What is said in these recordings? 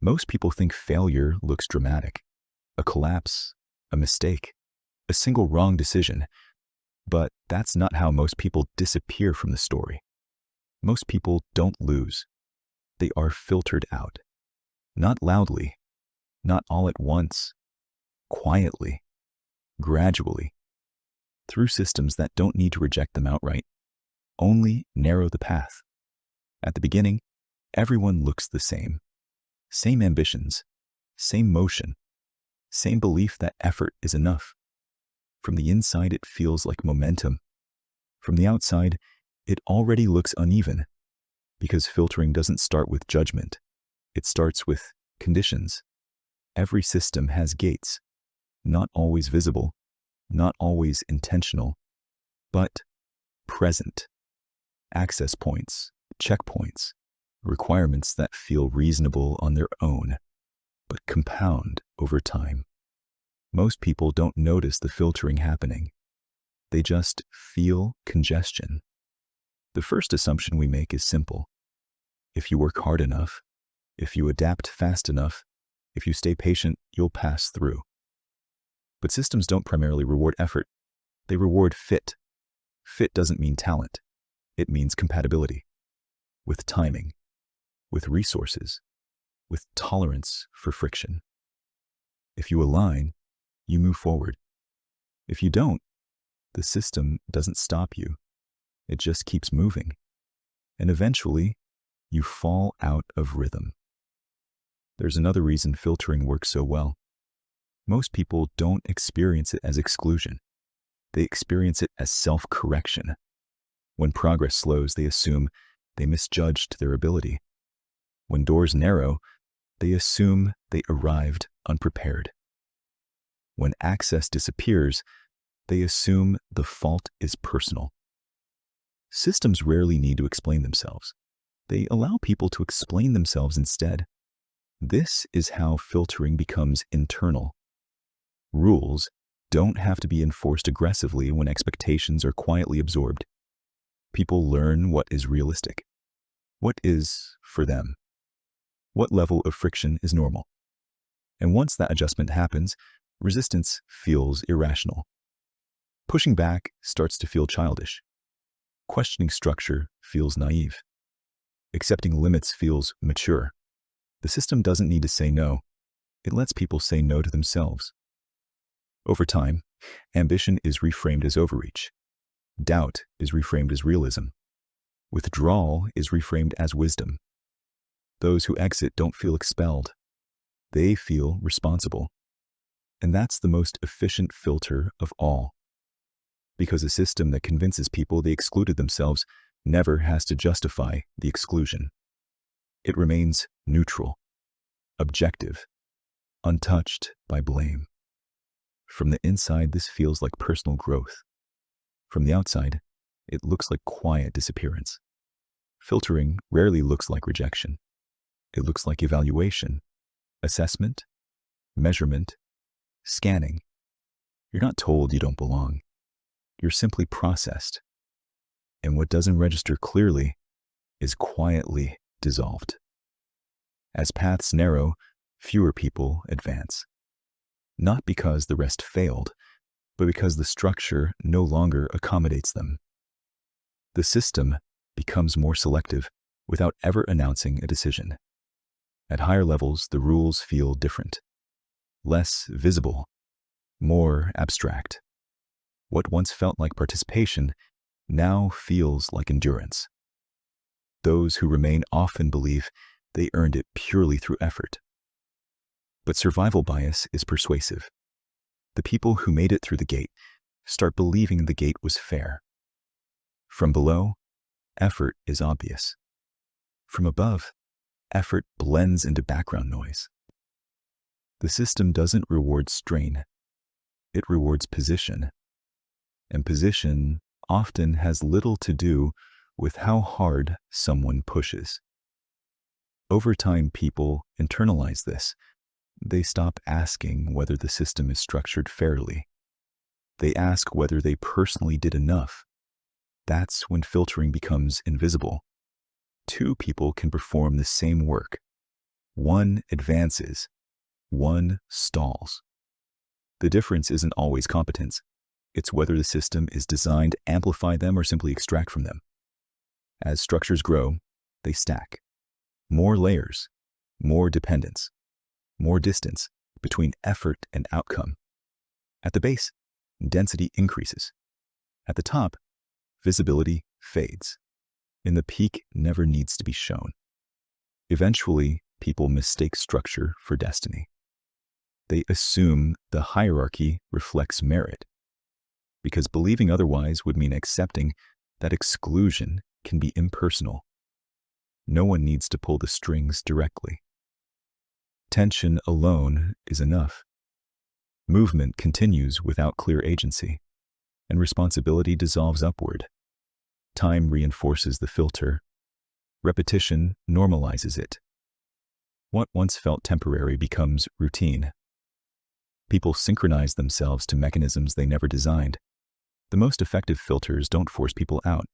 Most people think failure looks dramatic. A collapse, a mistake, a single wrong decision. But that's not how most people disappear from the story. Most people don't lose. They are filtered out. Not loudly, not all at once, quietly, gradually, through systems that don't need to reject them outright, only narrow the path. At the beginning, everyone looks the same. Same ambitions, same motion, same belief that effort is enough. From the inside, it feels like momentum. From the outside, it already looks uneven, because filtering doesn't start with judgment. It starts with conditions. Every system has gates, not always visible, not always intentional, but present. Access points, checkpoints, requirements that feel reasonable on their own, but compound over time. Most people don't notice the filtering happening. They just feel congestion. The first assumption we make is simple. If you work hard enough, if you adapt fast enough, if you stay patient, you'll pass through. But systems don't primarily reward effort. They reward fit. Fit doesn't mean talent. It means compatibility. With timing, with resources, with tolerance for friction. If you align, you move forward. If you don't, the system doesn't stop you. It just keeps moving. And eventually, you fall out of rhythm. There's another reason filtering works so well. Most people don't experience it as exclusion. They experience it as self-correction. When progress slows, they assume they misjudged their ability. When doors narrow, they assume they arrived unprepared. When access disappears, they assume the fault is personal. Systems rarely need to explain themselves. They allow people to explain themselves instead. This is how filtering becomes internal. Rules don't have to be enforced aggressively when expectations are quietly absorbed. People learn what is realistic, what is for them, what level of friction is normal. And once that adjustment happens, resistance feels irrational. Pushing back starts to feel childish. Questioning structure feels naive. Accepting limits feels mature. The system doesn't need to say no. It lets people say no to themselves. Over time, ambition is reframed as overreach. Doubt is reframed as realism. Withdrawal is reframed as wisdom. Those who exit don't feel expelled. They feel responsible. And that's the most efficient filter of all. Because a system that convinces people they excluded themselves never has to justify the exclusion. It remains neutral, objective, untouched by blame. From the inside, this feels like personal growth. From the outside, it looks like quiet disappearance. Filtering rarely looks like rejection. It looks like evaluation, assessment, measurement, scanning. You're not told you don't belong. You're simply processed. And what doesn't register clearly is quietly dissolved. As paths narrow, fewer people advance. Not because the rest failed, but because the structure no longer accommodates them. The system becomes more selective without ever announcing a decision. At higher levels, the rules feel different, less visible, more abstract. What once felt like participation now feels like endurance. Those who remain often believe they earned it purely through effort. But survival bias is persuasive. The people who made it through the gate start believing the gate was fair. From below, effort is obvious. From above, effort blends into background noise. The system doesn't reward strain. It rewards position. And position often has little to do with how hard someone pushes. Over time, people internalize this. They stop asking whether the system is structured fairly. They ask whether they personally did enough. That's when filtering becomes invisible. Two people can perform the same work. One advances, one stalls. The difference isn't always competence. It's whether the system is designed to amplify them or simply extract from them. As structures grow, they stack. More layers, more dependence, more distance between effort and outcome. At the base, density increases. At the top, visibility fades, and the peak never needs to be shown. Eventually, people mistake structure for destiny. They assume the hierarchy reflects merit, because believing otherwise would mean accepting that exclusion can be impersonal. No one needs to pull the strings directly. Tension alone is enough. Movement continues without clear agency, and responsibility dissolves upward. Time reinforces the filter. Repetition normalizes it. What once felt temporary becomes routine. People synchronize themselves to mechanisms they never designed. The most effective filters don't force people out.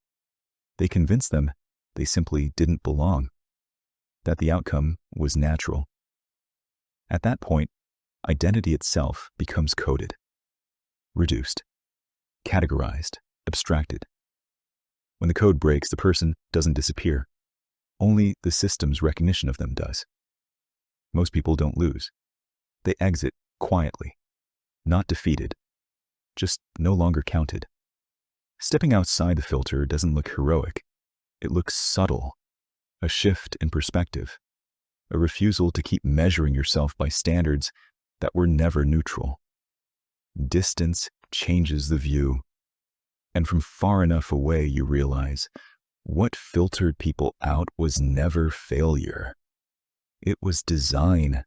They convince them they simply didn't belong, that the outcome was natural. At that point, identity itself becomes coded, reduced, categorized, abstracted. When the code breaks, the person doesn't disappear. Only the system's recognition of them does. Most people don't lose. They exit quietly, not defeated, just no longer counted. Stepping outside the filter doesn't look heroic. It looks subtle, a shift in perspective, a refusal to keep measuring yourself by standards that were never neutral. Distance changes the view, and from far enough away you realize what filtered people out was never failure. It was design.